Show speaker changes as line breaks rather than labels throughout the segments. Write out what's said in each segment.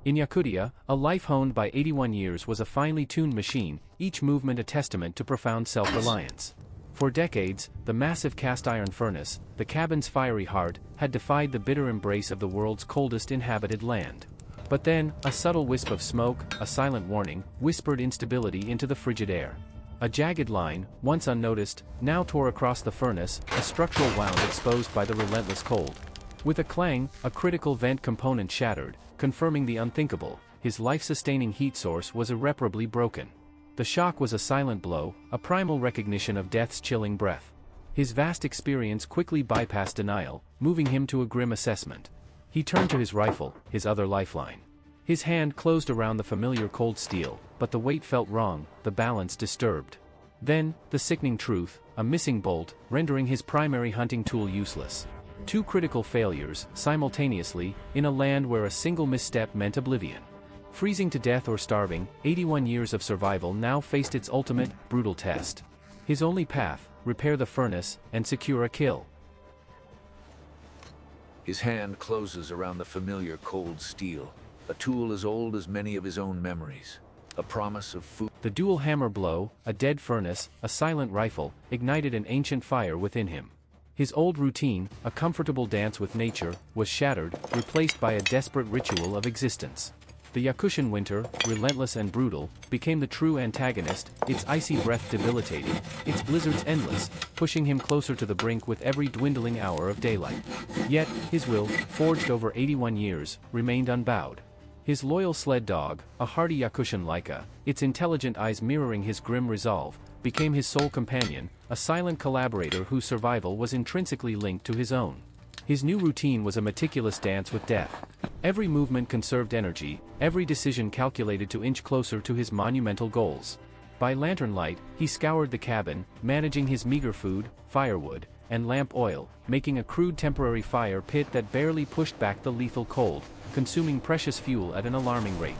In Yakutia, a life honed by 81 years was a finely tuned machine, each movement a testament to profound self-reliance. For decades, the massive cast-iron furnace, the cabin's fiery heart, had defied the bitter embrace of the world's coldest inhabited land. But then, a subtle wisp of smoke, a silent warning, whispered instability into the frigid air. A jagged line, once unnoticed, now tore across the furnace, a structural wound exposed by the relentless cold. With a clang, a critical vent component shattered, confirming the unthinkable: his life-sustaining heat source was irreparably broken. The shock was a silent blow, a primal recognition of death's chilling breath. His vast experience quickly bypassed denial, moving him to a grim assessment. He turned to his rifle, his other lifeline. His hand closed around the familiar cold steel, but the weight felt wrong, the balance disturbed. Then, the sickening truth: a missing bolt, rendering his primary hunting tool useless. Two critical failures, simultaneously, in a land where a single misstep meant oblivion. Freezing to death or starving, 81 years of survival now faced its ultimate, brutal test. His only path: repair the furnace, and secure a kill.
His hand closes around the familiar cold steel, a tool as old as many of his own memories. A promise of food.
The dual hammer blow, a dead furnace, a silent rifle, ignited an ancient fire within him. His old routine, a comfortable dance with nature, was shattered, replaced by a desperate ritual of existence. The Yakutian winter, relentless and brutal, became the true antagonist, its icy breath debilitating, its blizzards endless, pushing him closer to the brink with every dwindling hour of daylight. Yet, his will, forged over 81 years, remained unbowed. His loyal sled dog, a hardy Yakutian Laika, its intelligent eyes mirroring his grim resolve, became his sole companion, a silent collaborator whose survival was intrinsically linked to his own. His new routine was a meticulous dance with death. Every movement conserved energy, every decision calculated to inch closer to his monumental goals. By lantern light, he scoured the cabin, managing his meager food, firewood, and lamp oil, making a crude temporary fire pit that barely pushed back the lethal cold, consuming precious fuel at an alarming rate.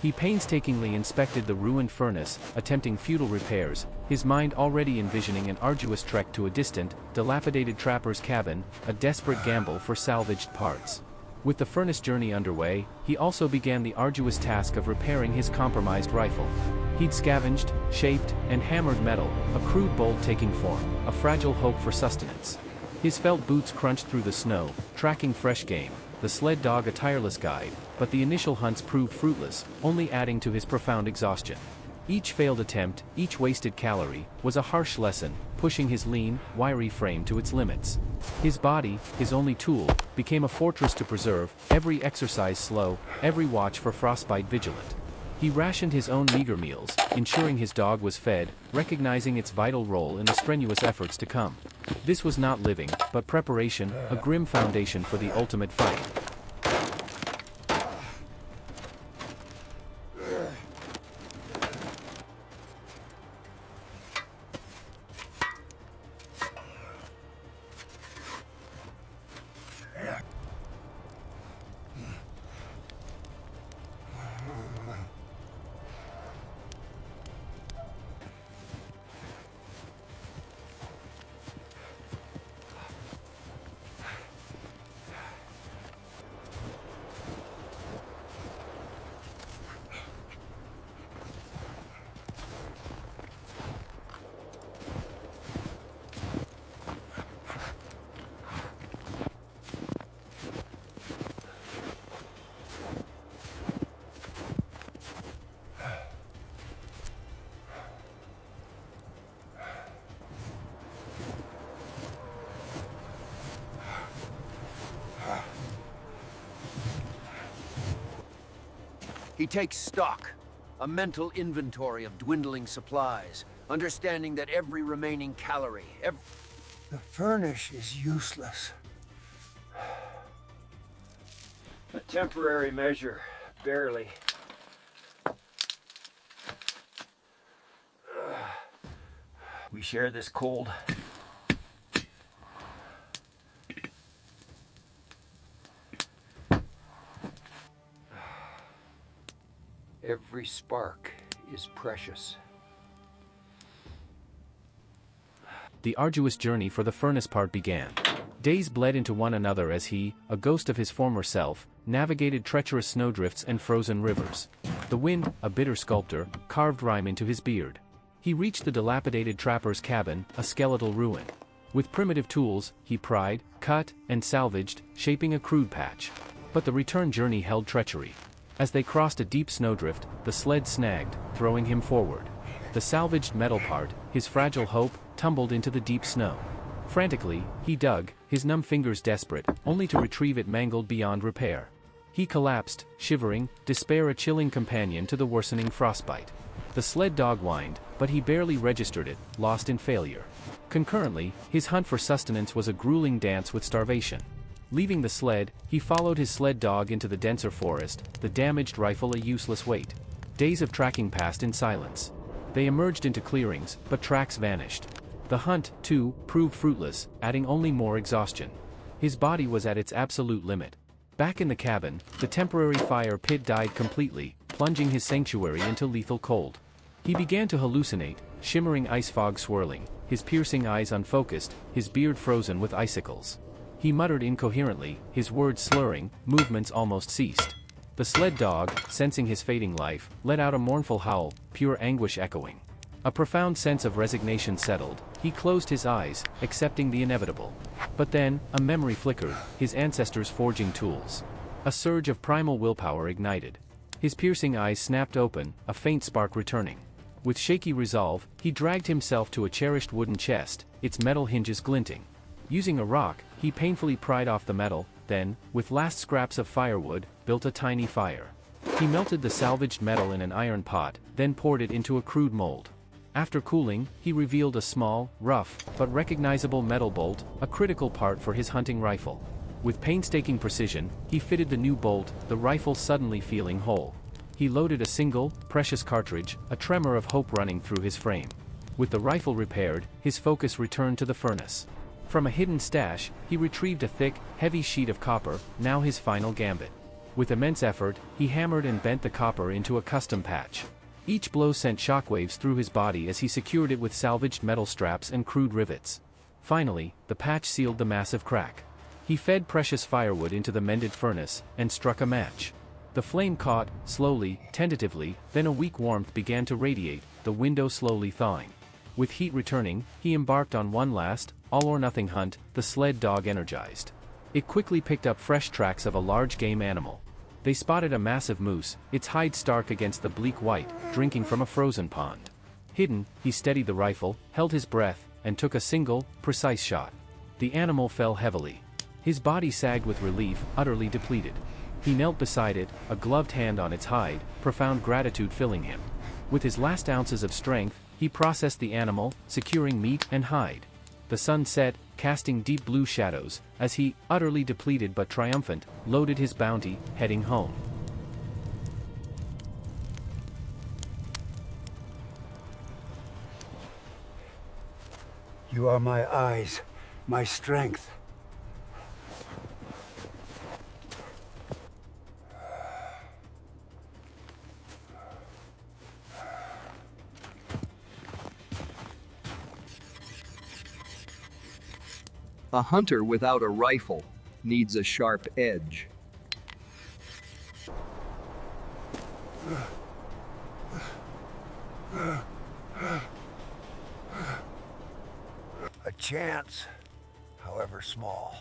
He painstakingly inspected the ruined furnace, attempting futile repairs, his mind already envisioning an arduous trek to a distant, dilapidated trapper's cabin, a desperate gamble for salvaged parts. With the furnace journey underway, he also began the arduous task of repairing his compromised rifle. He'd scavenged, shaped, and hammered metal, a crude bolt taking form, a fragile hope for sustenance. His felt boots crunched through the snow, tracking fresh game, the sled dog a tireless guide, but the initial hunts proved fruitless, only adding to his profound exhaustion. Each failed attempt, each wasted calorie, was a harsh lesson, pushing his lean, wiry frame to its limits. His body, his only tool, became a fortress to preserve, every exercise slow, every watch for frostbite vigilant. He rationed his own meager meals, ensuring his dog was fed, recognizing its vital role in the strenuous efforts to come. This was not living, but preparation, a grim foundation for the ultimate fight.
He takes stock, a mental inventory of dwindling supplies, understanding that every remaining calorie,
The furnace is useless.
A temporary measure, barely. We share this cold.
every spark is precious.
The arduous journey for the furnace part began. Days bled into one another as he, a ghost of his former self, navigated treacherous snowdrifts and frozen rivers. The wind, a bitter sculptor, carved rime into his beard. He reached the dilapidated trapper's cabin, a skeletal ruin. With primitive tools, he pried, cut, and salvaged, shaping a crude patch. But the return journey held treachery. As they crossed a deep snowdrift, the sled snagged, throwing him forward. The salvaged metal part, his fragile hope, tumbled into the deep snow. Frantically, he dug, his numb fingers desperate, only to retrieve it mangled beyond repair. He collapsed, shivering, despair a chilling companion to the worsening frostbite. The sled dog whined, but he barely registered it, lost in failure. Concurrently, his hunt for sustenance was a grueling dance with starvation. Leaving the sled, he followed his sled dog into the denser forest, the damaged rifle a useless weight. Days of tracking passed in silence. They emerged into clearings, but tracks vanished. The hunt, too, proved fruitless, adding only more exhaustion. His body was at its absolute limit. Back in the cabin, the temporary fire pit died completely, plunging his sanctuary into lethal cold. He began to hallucinate, shimmering ice fog swirling, his piercing eyes unfocused, his beard frozen with icicles. He muttered incoherently, his words slurring, movements almost ceased. The sled dog, sensing his fading life, let out a mournful howl, pure anguish echoing. A profound sense of resignation settled. He closed his eyes, accepting the inevitable. But then, a memory flickered, his ancestors' forging tools. A surge of primal willpower ignited. His piercing eyes snapped open, a faint spark returning. With shaky resolve, he dragged himself to a cherished wooden chest, its metal hinges glinting. Using a rock, he painfully pried off the metal, then, with last scraps of firewood, built a tiny fire. He melted the salvaged metal in an iron pot, then poured it into a crude mold. After cooling, he revealed a small, rough, but recognizable metal bolt, a critical part for his hunting rifle. With painstaking precision, he fitted the new bolt, the rifle suddenly feeling whole. He loaded a single, precious cartridge, a tremor of hope running through his frame. With the rifle repaired, his focus returned to the furnace. From a hidden stash, he retrieved a thick, heavy sheet of copper, now his final gambit. With immense effort, he hammered and bent the copper into a custom patch. Each blow sent shockwaves through his body as he secured it with salvaged metal straps and crude rivets. Finally, the patch sealed the massive crack. He fed precious firewood into the mended furnace, and struck a match. The flame caught, slowly, tentatively, then a weak warmth began to radiate, the window slowly thawing. With heat returning, he embarked on one last, all-or-nothing hunt, the sled dog energized. It quickly picked up fresh tracks of a large game animal. They spotted a massive moose, its hide stark against the bleak white, drinking from a frozen pond. Hidden, he steadied the rifle, held his breath, and took a single, precise shot. The animal fell heavily. His body sagged with relief, utterly depleted. He knelt beside it, a gloved hand on its hide, profound gratitude filling him. With his last ounces of strength, he processed the animal, securing meat and hide. The sun set, casting deep blue shadows, as he, utterly depleted but triumphant, loaded his bounty, heading home.
You are my eyes, my strength.
A hunter without a rifle needs a sharp edge.
A chance, however small.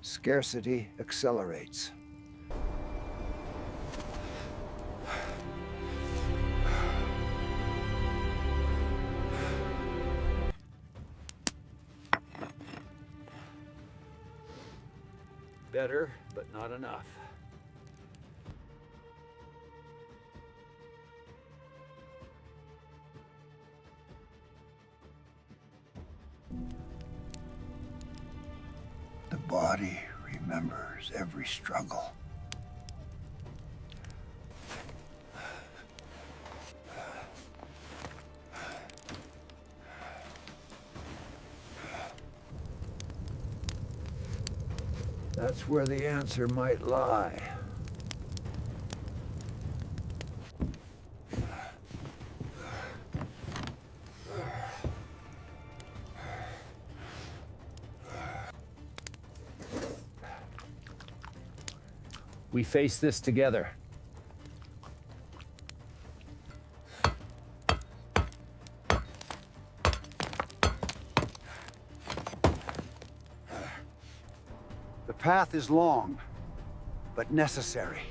Scarcity accelerates.
Better, but not enough.
The body remembers every struggle. That's where the answer might lie.
We face this together.
The path is long, but necessary.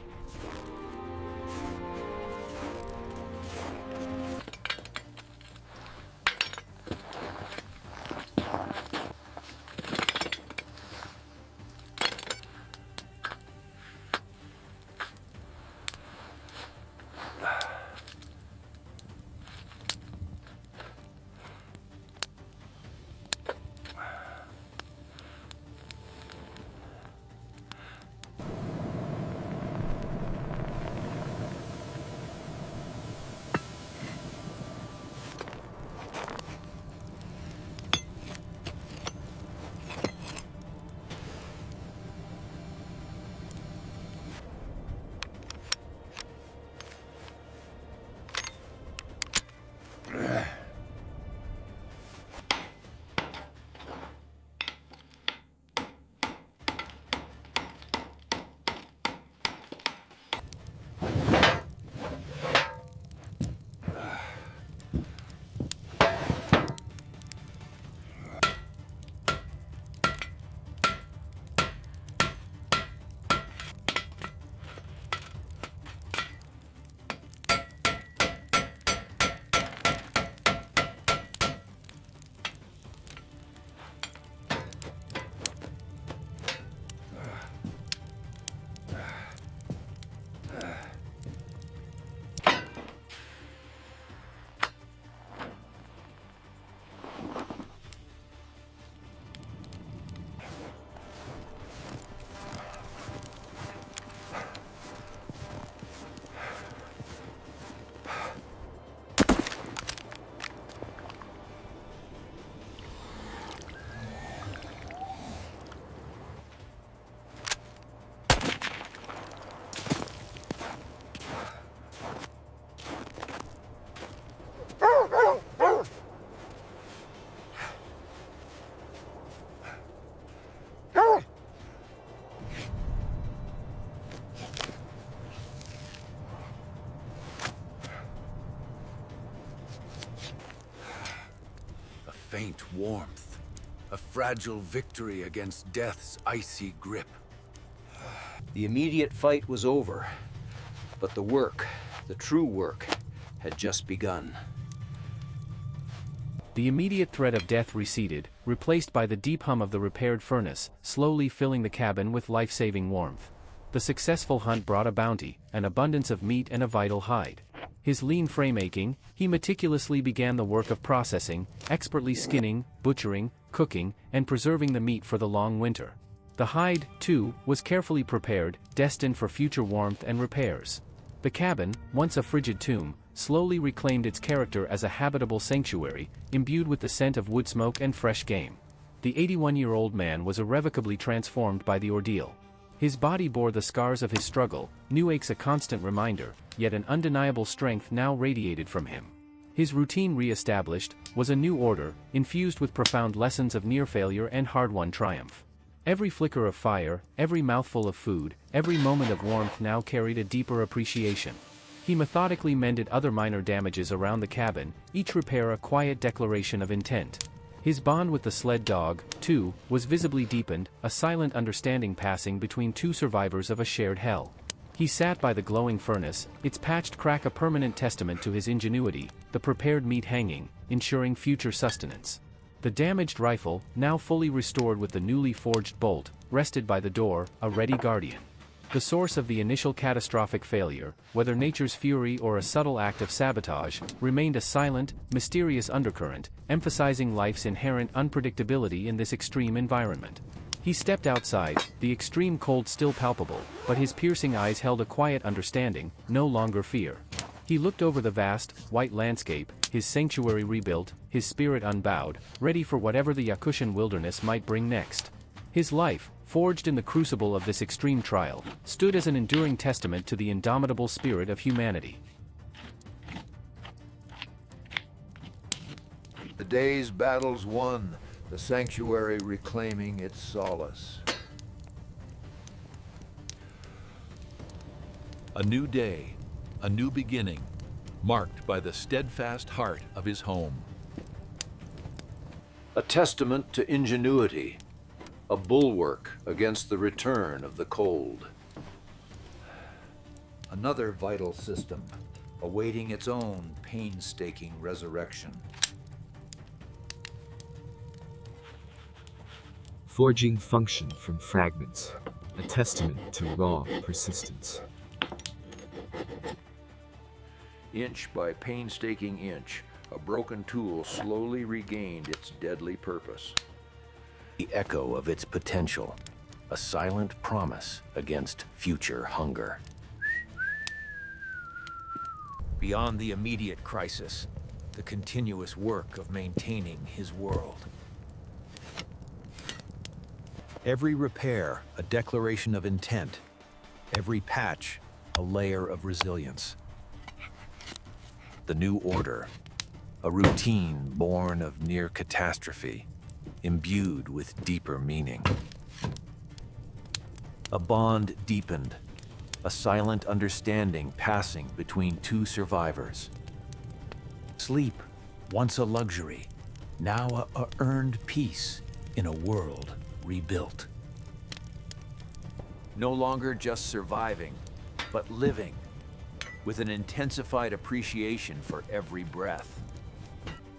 Faint warmth, a fragile victory against death's icy grip.
The immediate fight was over, but the work, the true work, had just begun.
The immediate threat of death receded, replaced by the deep hum of the repaired furnace, slowly filling the cabin with life-saving warmth. The successful hunt brought a bounty, an abundance of meat and a vital hide. His lean frame aching, he meticulously began the work of processing, expertly skinning, butchering, cooking, and preserving the meat for the long winter. The hide, too, was carefully prepared, destined for future warmth and repairs. The cabin, once a frigid tomb, slowly reclaimed its character as a habitable sanctuary, imbued with the scent of wood smoke and fresh game. The 81-year-old man was irrevocably transformed by the ordeal. His body bore the scars of his struggle, new aches a constant reminder, yet an undeniable strength now radiated from him. His routine re-established, was a new order, infused with profound lessons of near failure and hard-won triumph. Every flicker of fire, every mouthful of food, every moment of warmth now carried a deeper appreciation. He methodically mended other minor damages around the cabin, each repair a quiet declaration of intent. His bond with the sled dog, too, was visibly deepened, a silent understanding passing between two survivors of a shared hell. He sat by the glowing furnace, its patched crack a permanent testament to his ingenuity, the prepared meat hanging, ensuring future sustenance. The damaged rifle, now fully restored with the newly forged bolt, rested by the door, a ready guardian. The source of the initial catastrophic failure, whether nature's fury or a subtle act of sabotage, remained a silent, mysterious undercurrent, emphasizing life's inherent unpredictability in this extreme environment. He stepped outside, the extreme cold still palpable, but his piercing eyes held a quiet understanding, no longer fear. He looked over the vast, white landscape, his sanctuary rebuilt, his spirit unbowed, ready for whatever the Yakutian wilderness might bring next. His life, forged in the crucible of this extreme trial, stood as an enduring testament to the indomitable spirit of humanity.
The day's battles won, the sanctuary reclaiming its solace.
A new day, a new beginning, marked by the steadfast heart of his home.
A testament to ingenuity, a bulwark against the return of the cold.
Another vital system, awaiting its own painstaking resurrection.
Forging function from fragments, a testament to raw persistence.
Inch by painstaking inch, a broken tool slowly regained its deadly purpose. The echo of its potential, a silent promise against future hunger. Beyond the immediate crisis, the continuous work of maintaining his world. Every repair, a declaration of intent. Every patch, a layer of resilience. The new order, a routine born of near catastrophe, imbued with deeper meaning. A bond deepened, a silent understanding passing between two survivors. Sleep, once a luxury, now a earned peace in a world rebuilt. No longer just surviving, but living, with an intensified appreciation for every breath.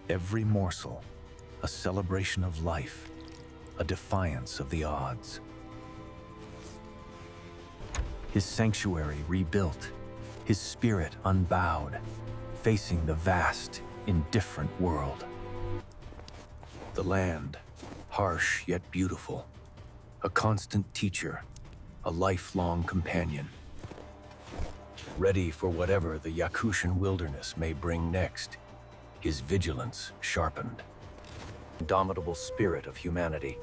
Every morsel, a celebration of life, a defiance of the odds. His sanctuary rebuilt, his spirit unbowed, facing the vast, indifferent world. The land, harsh yet beautiful, a constant teacher, a lifelong companion. Ready for whatever the Yakutian wilderness may bring next, his vigilance sharpened. Indomitable spirit of humanity,